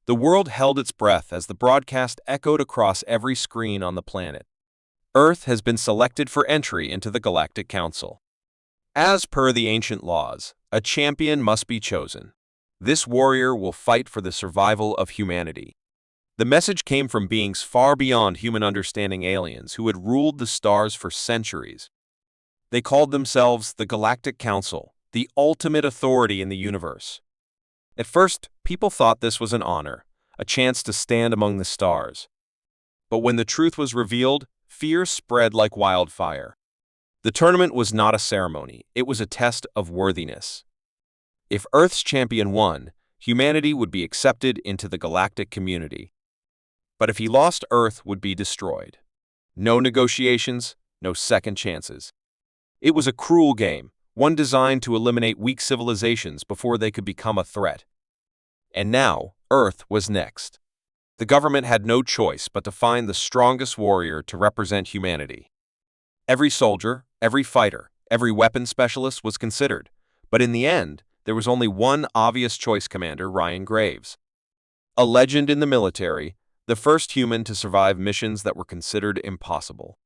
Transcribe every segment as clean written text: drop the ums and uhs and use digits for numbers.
The world held its breath as the broadcast echoed across every screen on the planet. Earth has been selected for entry into the Galactic Council. As per the ancient laws, a champion must be chosen. This warrior will fight for the survival of humanity. The message came from beings far beyond human understanding, aliens who had ruled the stars for centuries. They called themselves the Galactic Council, the ultimate authority in the universe. At first, people thought this was an honor, a chance to stand among the stars. But when the truth was revealed, fear spread like wildfire. The tournament was not a ceremony, it was a test of worthiness. If Earth's champion won, humanity would be accepted into the galactic community. But if he lost, Earth would be destroyed. No negotiations, no second chances. It was a cruel game, one designed to eliminate weak civilizations before they could become a threat. And now, Earth was next. The government had no choice but to find the strongest warrior to represent humanity. Every soldier, every fighter, every weapon specialist was considered, but in the end, there was only one obvious choice: Commander Ryan Graves. A legend in the military, the first human to survive missions that were considered impossible.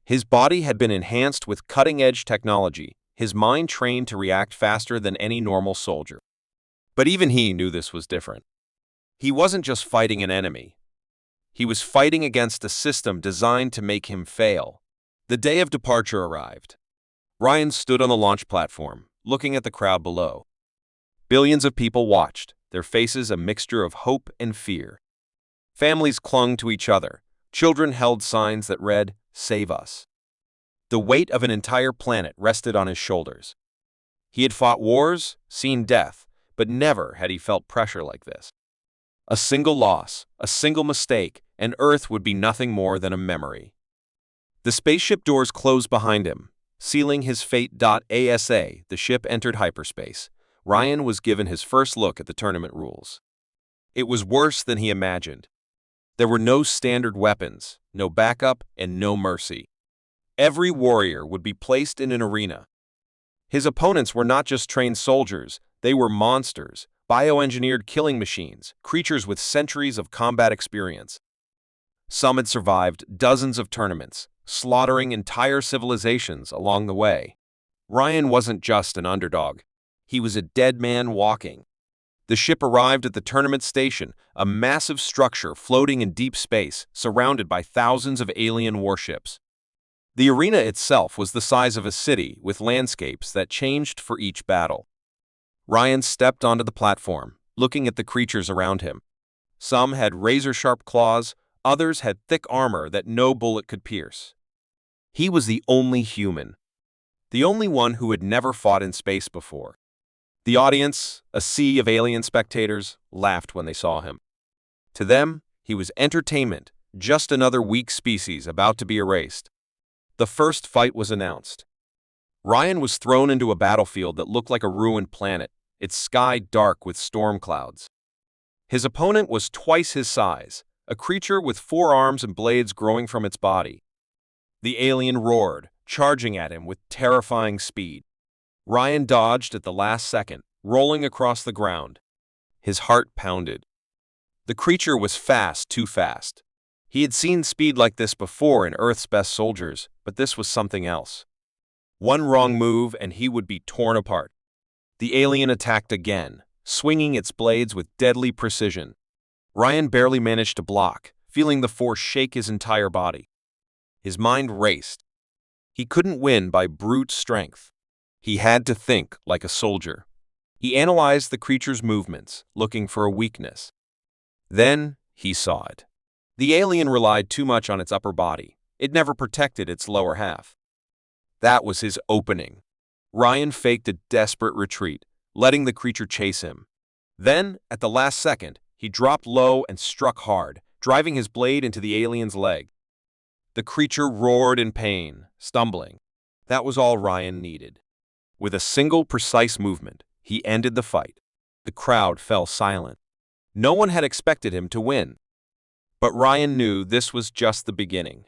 His body had been enhanced with cutting-edge technology, his mind trained to react faster than any normal soldier. But even he knew this was different. He wasn't just fighting an enemy. He was fighting against a system designed to make him fail. The day of departure arrived. Ryan stood on the launch platform, looking at the crowd below. Billions of people watched, their faces a mixture of hope and fear. Families clung to each other. Children held signs that read, "Save us." The weight of an entire planet rested on his shoulders. He had fought wars, seen death, but never had he felt pressure like this. A single loss, a single mistake, and Earth would be nothing more than a memory. The spaceship doors closed behind him, sealing his fate. The ship entered hyperspace. Ryan was given his first look at the tournament rules. It was worse than he imagined. There were no standard weapons, no backup, and no mercy. Every warrior would be placed in an arena. His opponents were not just trained soldiers, they were monsters, bioengineered killing machines, creatures with centuries of combat experience. Some had survived dozens of tournaments, slaughtering entire civilizations along the way. Ryan wasn't just an underdog. He was a dead man walking. The ship arrived at the tournament station, a massive structure floating in deep space, surrounded by thousands of alien warships. The arena itself was the size of a city, with landscapes that changed for each battle. Ryan stepped onto the platform, looking at the creatures around him. Some had razor-sharp claws, others had thick armor that no bullet could pierce. He was the only human, the only one who had never fought in space before. The audience, a sea of alien spectators, laughed when they saw him. To them, he was entertainment, just another weak species about to be erased. The first fight was announced. Ryan was thrown into a battlefield that looked like a ruined planet, its sky dark with storm clouds. His opponent was twice his size, a creature with 4 arms and blades growing from its body. The alien roared, charging at him with terrifying speed. Ryan dodged at the last second, rolling across the ground. His heart pounded. The creature was fast, too fast. He had seen speed like this before in Earth's best soldiers, but this was something else. One wrong move and he would be torn apart. The alien attacked again, swinging its blades with deadly precision. Ryan barely managed to block, feeling the force shake his entire body. His mind raced. He couldn't win by brute strength. He had to think like a soldier. He analyzed the creature's movements, looking for a weakness. Then he saw it. The alien relied too much on its upper body. It never protected its lower half. That was his opening. Ryan faked a desperate retreat, letting the creature chase him. Then, at the last second, he dropped low and struck hard, driving his blade into the alien's leg. The creature roared in pain, stumbling. That was all Ryan needed. With a single precise movement, he ended the fight. The crowd fell silent. No one had expected him to win. But Ryan knew this was just the beginning.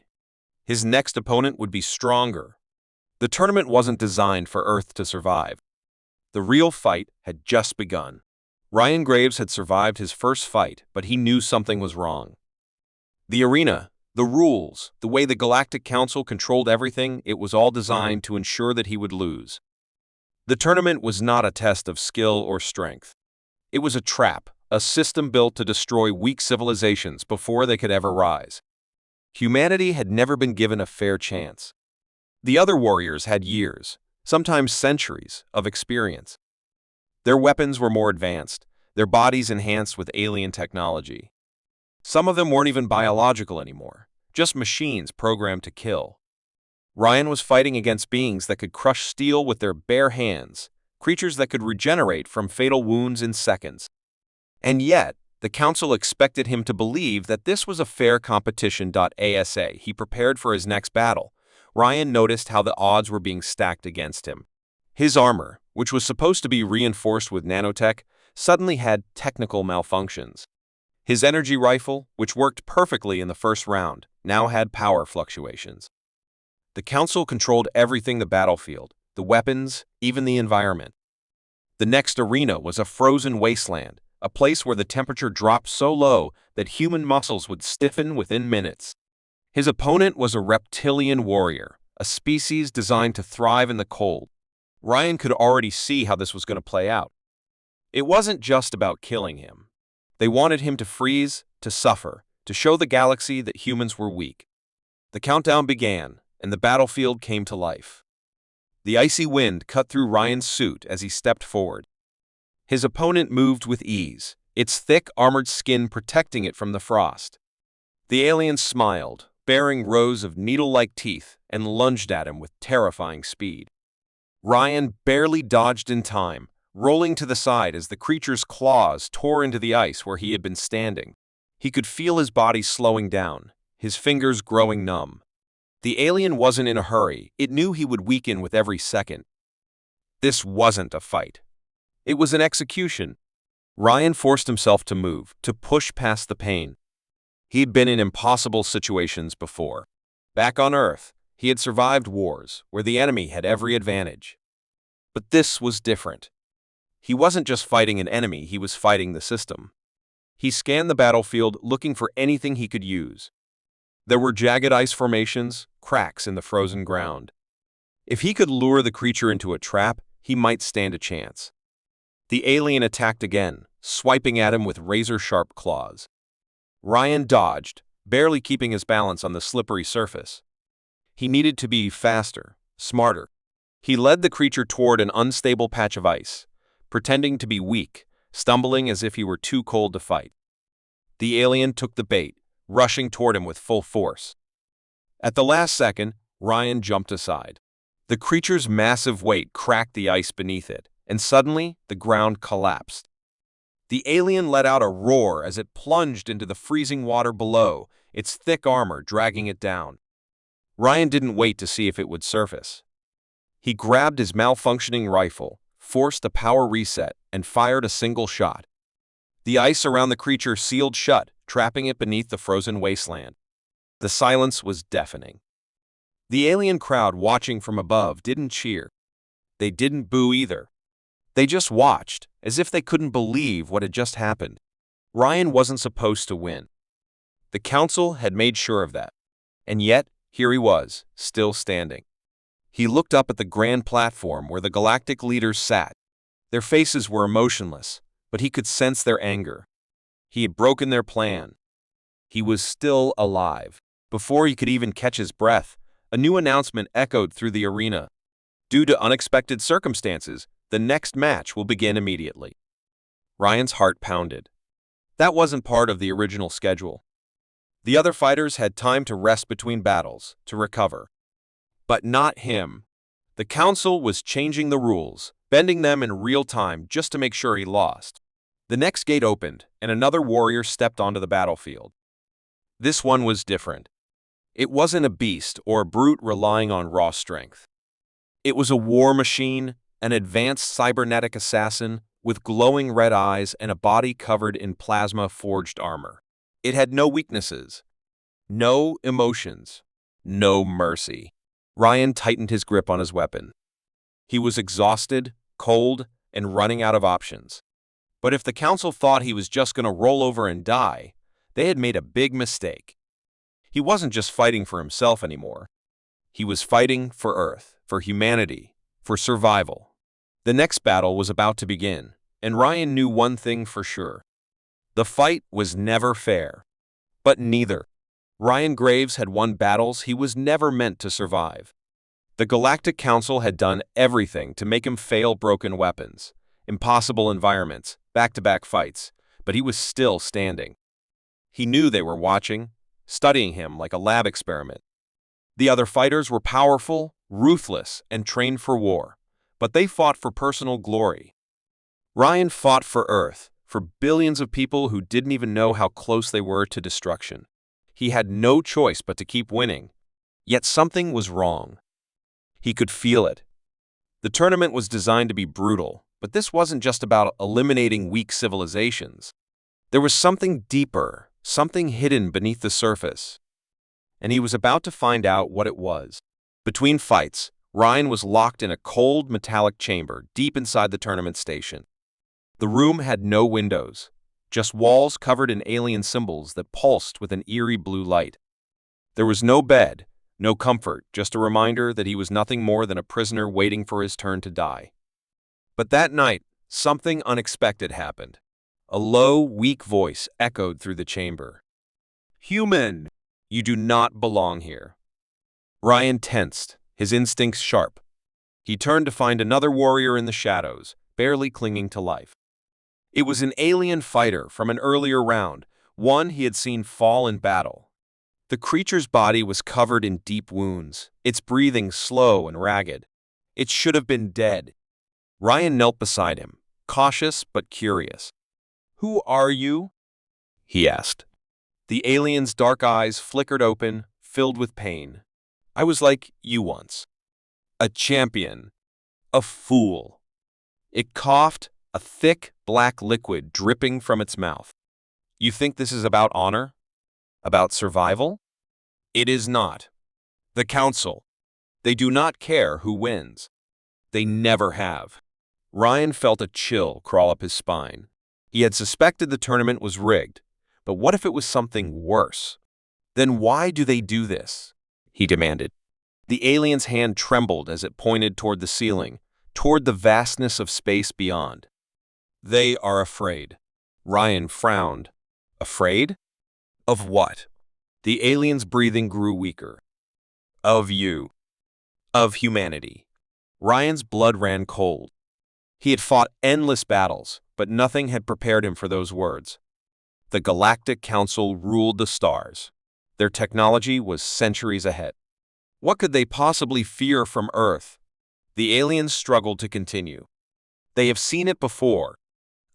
His next opponent would be stronger. The tournament wasn't designed for Earth to survive. The real fight had just begun. Ryan Graves had survived his first fight, but he knew something was wrong. The arena, the rules, the way the Galactic Council controlled everything, it was all designed to ensure that he would lose. The tournament was not a test of skill or strength. It was a trap, a system built to destroy weak civilizations before they could ever rise. Humanity had never been given a fair chance. The other warriors had years, sometimes centuries, of experience. Their weapons were more advanced, their bodies enhanced with alien technology. Some of them weren't even biological anymore, just machines programmed to kill. Ryan was fighting against beings that could crush steel with their bare hands, creatures that could regenerate from fatal wounds in seconds. And yet, the Council expected him to believe that this was a fair competition. As he prepared for his next battle, Ryan noticed how the odds were being stacked against him. His armor, which was supposed to be reinforced with nanotech, suddenly had technical malfunctions. His energy rifle, which worked perfectly in the first round, now had power fluctuations. The Council controlled everything: the battlefield, the weapons, even the environment. The next arena was a frozen wasteland, a place where the temperature dropped so low that human muscles would stiffen within minutes. His opponent was a reptilian warrior, a species designed to thrive in the cold. Ryan could already see how this was going to play out. It wasn't just about killing him. They wanted him to freeze, to suffer, to show the galaxy that humans were weak. The countdown began, and the battlefield came to life. The icy wind cut through Ryan's suit as he stepped forward. His opponent moved with ease, its thick, armored skin protecting it from the frost. The alien smiled, baring rows of needle-like teeth, and lunged at him with terrifying speed. Ryan barely dodged in time, rolling to the side as the creature's claws tore into the ice where he had been standing. He could feel his body slowing down, his fingers growing numb. The alien wasn't in a hurry. It knew he would weaken with every second. This wasn't a fight. It was an execution. Ryan forced himself to move, to push past the pain. He'd been in impossible situations before. Back on Earth, he had survived wars where the enemy had every advantage. But this was different. He wasn't just fighting an enemy, he was fighting the system. He scanned the battlefield looking for anything he could use. There were jagged ice formations, cracks in the frozen ground. If he could lure the creature into a trap, he might stand a chance. The alien attacked again, swiping at him with razor-sharp claws. Ryan dodged, barely keeping his balance on the slippery surface. He needed to be faster, smarter. He led the creature toward an unstable patch of ice, pretending to be weak, stumbling as if he were too cold to fight. The alien took the bait, rushing toward him with full force. At the last second, Ryan jumped aside. The creature's massive weight cracked the ice beneath it, and suddenly the ground collapsed. The alien let out a roar as it plunged into the freezing water below, its thick armor dragging it down. Ryan didn't wait to see if it would surface. He grabbed his malfunctioning rifle, forced a power reset, and fired a single shot. The ice around the creature sealed shut, trapping it beneath the frozen wasteland. The silence was deafening. The alien crowd watching from above didn't cheer. They didn't boo either. They just watched, as if they couldn't believe what had just happened. Ryan wasn't supposed to win. The Council had made sure of that. And yet, here he was, still standing. He looked up at the grand platform where the galactic leaders sat. Their faces were emotionless, but he could sense their anger. He had broken their plan. He was still alive. Before he could even catch his breath, a new announcement echoed through the arena. Due to unexpected circumstances, the next match will begin immediately. Ryan's heart pounded. That wasn't part of the original schedule. The other fighters had time to rest between battles, to recover. But not him. The Council was changing the rules, bending them in real time just to make sure he lost. The next gate opened, and another warrior stepped onto the battlefield. This one was different. It wasn't a beast or a brute relying on raw strength. It was a war machine, an advanced cybernetic assassin with glowing red eyes and a body covered in plasma-forged armor. It had no weaknesses, no emotions, no mercy. Ryan tightened his grip on his weapon. He was exhausted, cold, and running out of options. But if the council thought he was just going to roll over and die, they had made a big mistake. He wasn't just fighting for himself anymore. He was fighting for Earth, for humanity, for survival. The next battle was about to begin, and Ryan knew one thing for sure. The fight was never fair. But neither. Ryan Graves had won battles he was never meant to survive. The Galactic Council had done everything to make him fail broken weapons, impossible environments, back-to-back fights, but he was still standing. He knew they were watching, studying him like a lab experiment. The other fighters were powerful, ruthless, and trained for war, but they fought for personal glory. Ryan fought for Earth, for billions of people who didn't even know how close they were to destruction. He had no choice but to keep winning. Yet something was wrong. He could feel it. The tournament was designed to be brutal, but this wasn't just about eliminating weak civilizations. There was something deeper, something hidden beneath the surface. And he was about to find out what it was. Between fights, Ryan was locked in a cold, metallic chamber deep inside the tournament station. The room had no windows, just walls covered in alien symbols that pulsed with an eerie blue light. There was no bed, no comfort, just a reminder that he was nothing more than a prisoner waiting for his turn to die. But that night, something unexpected happened. A low, weak voice echoed through the chamber. "Human, you do not belong here." Ryan tensed, his instincts sharp. He turned to find another warrior in the shadows, barely clinging to life. It was an alien fighter from an earlier round, one he had seen fall in battle. The creature's body was covered in deep wounds, its breathing slow and ragged. It should have been dead. Ryan knelt beside him, cautious but curious. "Who are you?" he asked. The alien's dark eyes flickered open, filled with pain. "I was like you once. A champion. A fool." It coughed, a thick, black liquid dripping from its mouth. "You think this is about honor? About survival? It is not. The Council. They do not care who wins. They never have." Ryan felt a chill crawl up his spine. He had suspected the tournament was rigged, but what if it was something worse? "Then why do they do this?" he demanded. The alien's hand trembled as it pointed toward the ceiling, toward the vastness of space beyond. "They are afraid." Ryan frowned. "Afraid? Of what?" The alien's breathing grew weaker. "Of you. Of humanity." Ryan's blood ran cold. He had fought endless battles, but nothing had prepared him for those words. The Galactic Council ruled the stars. Their technology was centuries ahead. What could they possibly fear from Earth? The aliens struggled to continue. They have seen it before.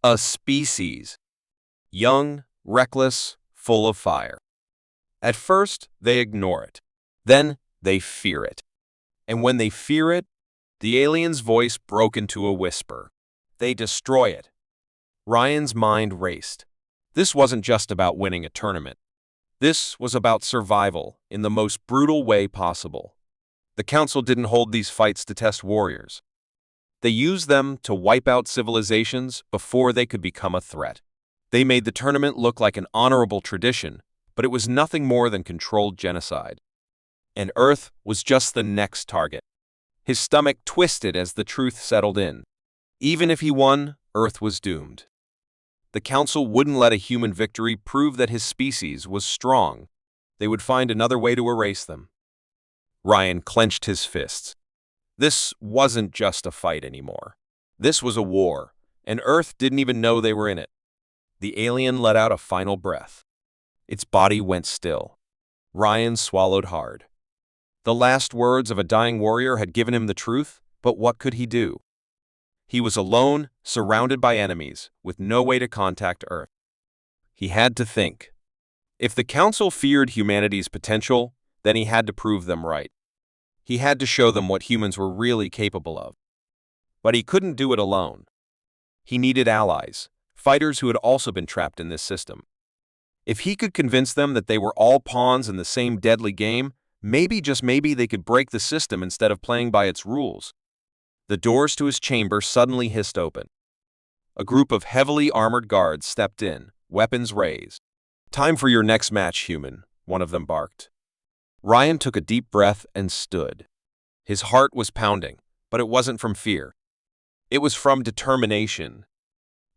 A species. Young, reckless, full of fire. At first, they ignore it. Then, they fear it. And when they fear it, the alien's voice broke into a whisper. They destroy it. Ryan's mind raced. This wasn't just about winning a tournament. This was about survival in the most brutal way possible. The Council didn't hold these fights to test warriors. They used them to wipe out civilizations before they could become a threat. They made the tournament look like an honorable tradition, but it was nothing more than controlled genocide. And Earth was just the next target. His stomach twisted as the truth settled in. Even if he won, Earth was doomed. The Council wouldn't let a human victory prove that his species was strong. They would find another way to erase them. Ryan clenched his fists. This wasn't just a fight anymore. This was a war, and Earth didn't even know they were in it. The alien let out a final breath. Its body went still. Ryan swallowed hard. The last words of a dying warrior had given him the truth, but what could he do? He was alone, surrounded by enemies, with no way to contact Earth. He had to think. If the Council feared humanity's potential, then he had to prove them right. He had to show them what humans were really capable of. But he couldn't do it alone. He needed allies, fighters who had also been trapped in this system. If he could convince them that they were all pawns in the same deadly game, maybe, just maybe, they could break the system instead of playing by its rules. The doors to his chamber suddenly hissed open. A group of heavily armored guards stepped in, weapons raised. "Time for your next match, human," one of them barked. Ryan took a deep breath and stood. His heart was pounding, but it wasn't from fear. It was from determination.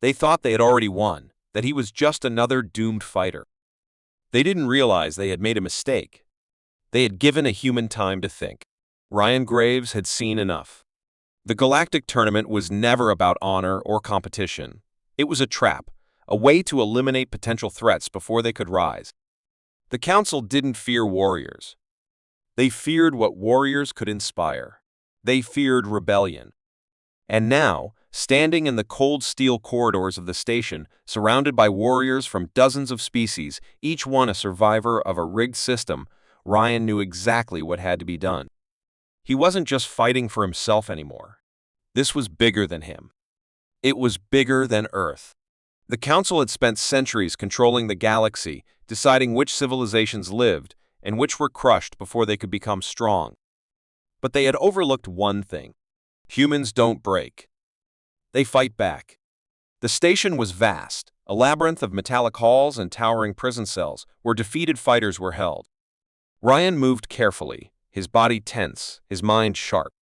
They thought they had already won, that he was just another doomed fighter. They didn't realize they had made a mistake. They had given a human time to think. Ryan Graves had seen enough. The Galactic Tournament was never about honor or competition. It was a trap, a way to eliminate potential threats before they could rise. The Council didn't fear warriors. They feared what warriors could inspire. They feared rebellion. And now, standing in the cold steel corridors of the station, surrounded by warriors from dozens of species, each one a survivor of a rigged system, Ryan knew exactly what had to be done. He wasn't just fighting for himself anymore. This was bigger than him. It was bigger than Earth. The Council had spent centuries controlling the galaxy, deciding which civilizations lived and which were crushed before they could become strong. But they had overlooked one thing. Humans don't break. They fight back. The station was vast, a labyrinth of metallic halls and towering prison cells where defeated fighters were held. Ryan moved carefully, his body tense, his mind sharp.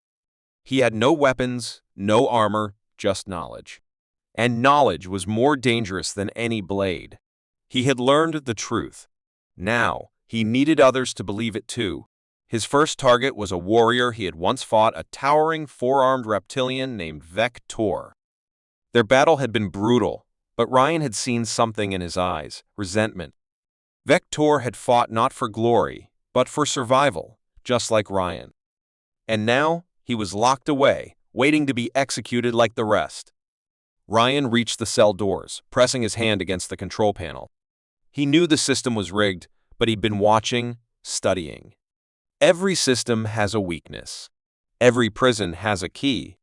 He had no weapons, no armor, just knowledge. And knowledge was more dangerous than any blade. He had learned the truth. Now, he needed others to believe it too. His first target was a warrior he had once fought, a towering four-armed reptilian named Vector. Their battle had been brutal, but Ryan had seen something in his eyes, resentment. Vector had fought not for glory, but for survival, just like Ryan. And now, he was locked away, waiting to be executed like the rest. Ryan reached the cell doors, pressing his hand against the control panel. He knew the system was rigged, but he'd been watching, studying. Every system has a weakness. Every prison has a key.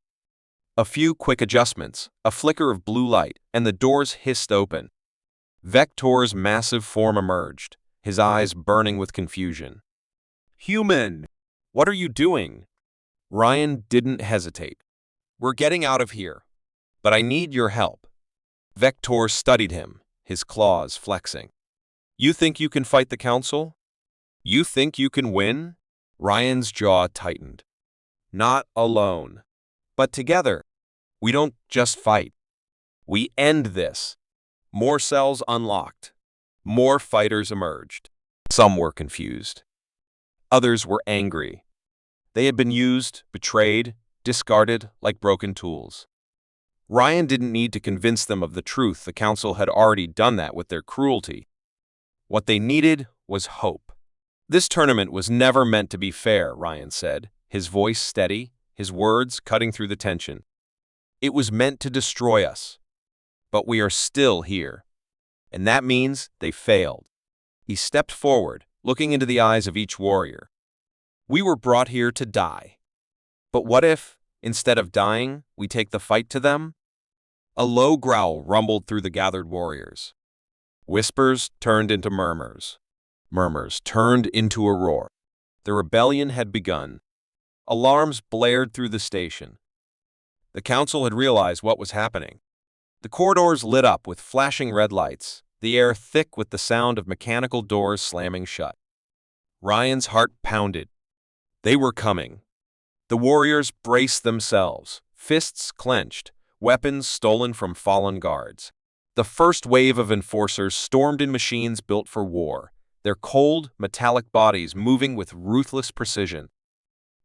A few quick adjustments, a flicker of blue light, and the doors hissed open. Vector's massive form emerged, his eyes burning with confusion. "Human! What are you doing?" Ryan didn't hesitate. "We're getting out of here, but I need your help." Vector studied him, his claws flexing. "You think you can fight the Council? You think you can win?" Ryan's jaw tightened. "Not alone, but together. We don't just fight. We end this." More cells unlocked. More fighters emerged. Some were confused. Others were angry. They had been used, betrayed, discarded like broken tools. Ryan didn't need to convince them of the truth. The Council had already done that with their cruelty. What they needed was hope. "This tournament was never meant to be fair," Ryan said, his voice steady, his words cutting through the tension. "It was meant to destroy us. But we are still here. And that means they failed." He stepped forward, looking into the eyes of each warrior. "We were brought here to die. But what if, instead of dying, we take the fight to them?" A low growl rumbled through the gathered warriors. Whispers turned into murmurs. Murmurs turned into a roar. The rebellion had begun. Alarms blared through the station. The Council had realized what was happening. The corridors lit up with flashing red lights, the air thick with the sound of mechanical doors slamming shut. Ryan's heart pounded. They were coming. The warriors braced themselves, fists clenched, weapons stolen from fallen guards. The first wave of enforcers stormed in machines built for war, their cold, metallic bodies moving with ruthless precision.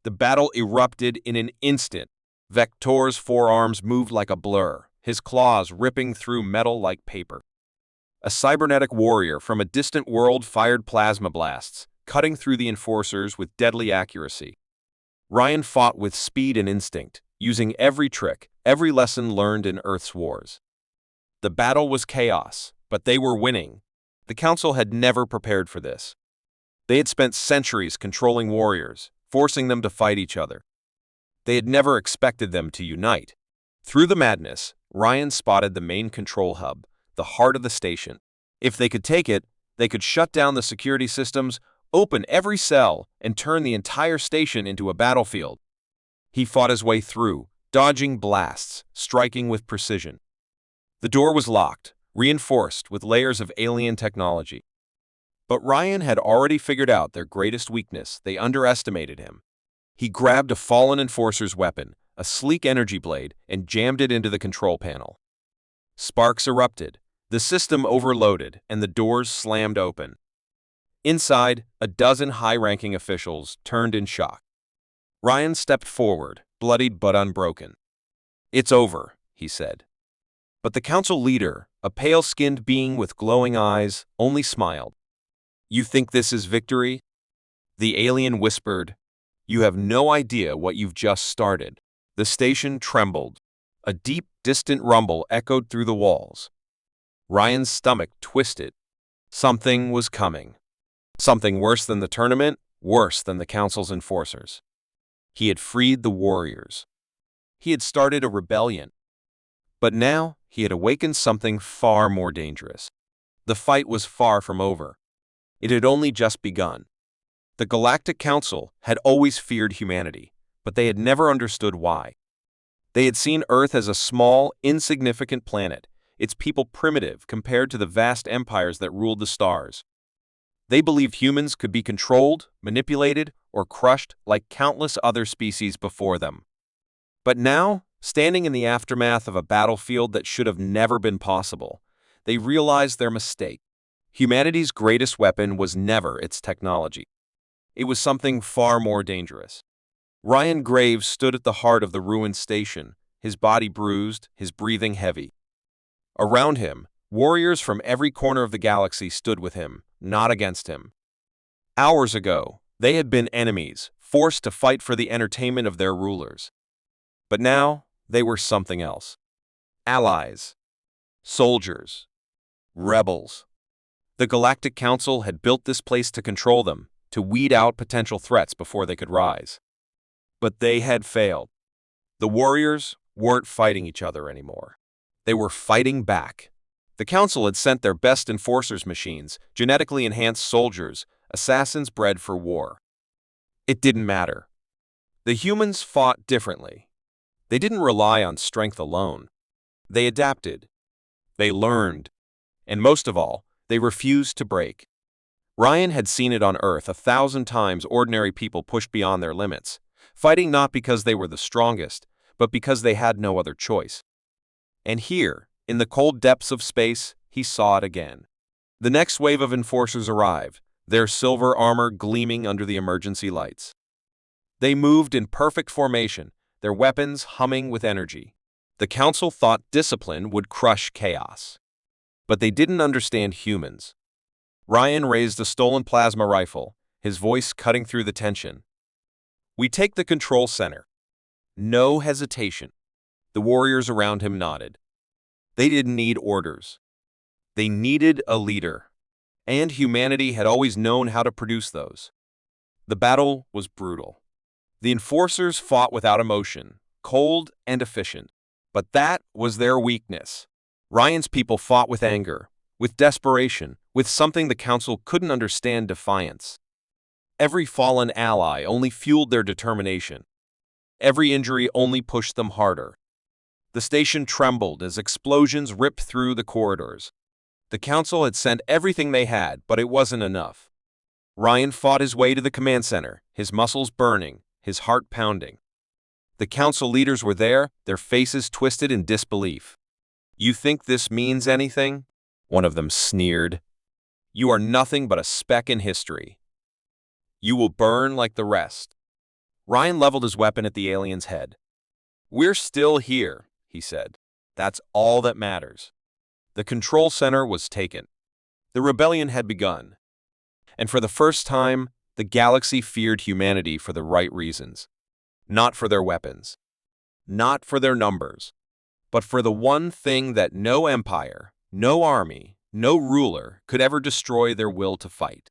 The battle erupted in an instant. Vector's forearms moved like a blur, his claws ripping through metal like paper. A cybernetic warrior from a distant world fired plasma blasts, cutting through the enforcers with deadly accuracy. Ryan fought with speed and instinct, using every trick, every lesson learned in Earth's wars. The battle was chaos, but they were winning. The Council had never prepared for this. They had spent centuries controlling warriors, forcing them to fight each other. They had never expected them to unite. Through the madness, Ryan spotted the main control hub, the heart of the station. If they could take it, they could shut down the security systems, open every cell, and turn the entire station into a battlefield. He fought his way through, dodging blasts, striking with precision. The door was locked, reinforced with layers of alien technology. But Ryan had already figured out their greatest weakness. They underestimated him. He grabbed a fallen enforcer's weapon, a sleek energy blade, and jammed it into the control panel. Sparks erupted, the system overloaded, and the doors slammed open. Inside, a dozen high-ranking officials turned in shock. Ryan stepped forward, bloodied but unbroken. "It's over," he said. But the council leader, a pale-skinned being with glowing eyes, only smiled. "You think this is victory?" The alien whispered. "You have no idea what you've just started." The station trembled. A deep, distant rumble echoed through the walls. Ryan's stomach twisted. Something was coming. Something worse than the tournament, worse than the council's enforcers. He had freed the warriors. He had started a rebellion. But now he had awakened something far more dangerous. The fight was far from over. It had only just begun. The Galactic Council had always feared humanity, but they had never understood why. They had seen Earth as a small, insignificant planet, its people primitive compared to the vast empires that ruled the stars. They believed humans could be controlled, manipulated, or crushed like countless other species before them. But now, standing in the aftermath of a battlefield that should have never been possible, they realized their mistake. Humanity's greatest weapon was never its technology. It was something far more dangerous. Ryan Graves stood at the heart of the ruined station, his body bruised, his breathing heavy. Around him, warriors from every corner of the galaxy stood with him, not against him. Hours ago, they had been enemies, forced to fight for the entertainment of their rulers. But now, they were something else. Allies. Soldiers. Rebels. The Galactic Council had built this place to control them, to weed out potential threats before they could rise. But they had failed. The warriors weren't fighting each other anymore. They were fighting back. The Council had sent their best enforcers machines, genetically enhanced soldiers, assassins bred for war. It didn't matter. The humans fought differently. They didn't rely on strength alone. They adapted. They learned. And most of all, they refused to break. Ryan had seen it on Earth 1,000 times. Ordinary people pushed beyond their limits, fighting not because they were the strongest, but because they had no other choice. And here, in the cold depths of space, he saw it again. The next wave of enforcers arrived, their silver armor gleaming under the emergency lights. They moved in perfect formation, their weapons humming with energy. The Council thought discipline would crush chaos. But they didn't understand humans. Ryan raised a stolen plasma rifle, his voice cutting through the tension. "We take the control center." No hesitation. The warriors around him nodded. They didn't need orders. They needed a leader. And humanity had always known how to produce those. The battle was brutal. The enforcers fought without emotion, cold and efficient. But that was their weakness. Ryan's people fought with anger, with desperation, with something the Council couldn't understand: defiance. Every fallen ally only fueled their determination. Every injury only pushed them harder. The station trembled as explosions ripped through the corridors. The Council had sent everything they had, but it wasn't enough. Ryan fought his way to the command center, his muscles burning, his heart pounding. The Council leaders were there, their faces twisted in disbelief. "You think this means anything?" one of them sneered. "You are nothing but a speck in history. You will burn like the rest." Ryan leveled his weapon at the alien's head. "We're still here," he said. "That's all that matters." The control center was taken. The rebellion had begun. And for the first time, the galaxy feared humanity for the right reasons. Not for their weapons. Not for their numbers. But for the one thing that no empire, no army, no ruler could ever destroy: their will to fight.